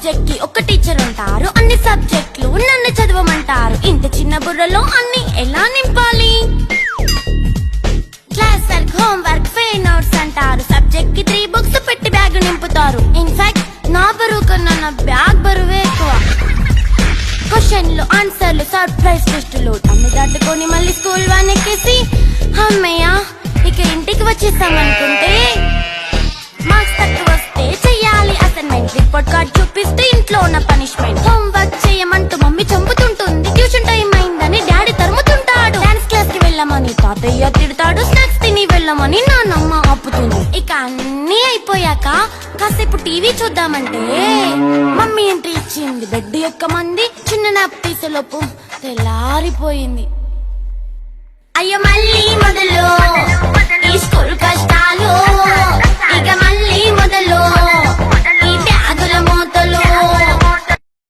Subject కి ఒక teacher ఉంటారు, అన్ని సబ్జెక్టులు నన్ను చదవమంటారు. ఇంత చిన్న బుర్రలో అన్ని ఎలా నింపాలి? Class work, home work, fair notes అంటారు. సబ్జెక్ట్ కి 3 బుక్స్ పెట్టి బ్యాగ్ నింపుతారు. ఇన్ఫాక్ట్ నా బరువు కన్నా నా బ్యాగ్ బరువే ఎక్కువ. క్వశ్చన్లు, ఆన్సర్లు, సర్ప్రైజ్ టెస్టులు అన్ని దాటుకొని మళ్ళీ స్కూల్ వాన్ ఎక్కేసి అమ్మయ్య ఇక ఇంటికి వచ్చేసామనుకుంటే మార్క్స్ తక్కువ వస్తే చెయ్యాలి అసైన్మెంట్. రిపోర్ట్ కార్డ్ చూపిస్తే ఇంట్లో ఉన్న పనిష్మెంట్. హోంవర్క్ చేయమంటూ మమ్మీ చంపుతుంటుంది. ట్యూషన్ టైం అయిందని డాడీ తరుముతుంటాడు. డాన్స్ క్లాస్ కి వెళ్ళమని తాతయ్య తిడతాడు. స్నాక్స్ తిని వెళ్ళమని నాన్నమ్మ ఆపుతుంది. ఇక అన్నీ అయిపోయాక కాసేపు టీవీ చూద్దామంటే మమ్మీ ఎంట్రీ ఇచ్చింది. బెడ్ యొక్క మంది చిన్న నాప్ తీసేలోపు తెల్లారిపోయింది. అయ్యో మళ్ళీ మొదలు ఈ స్కూల్ కష్టాలు, ఇక మళ్ళీ మొదలు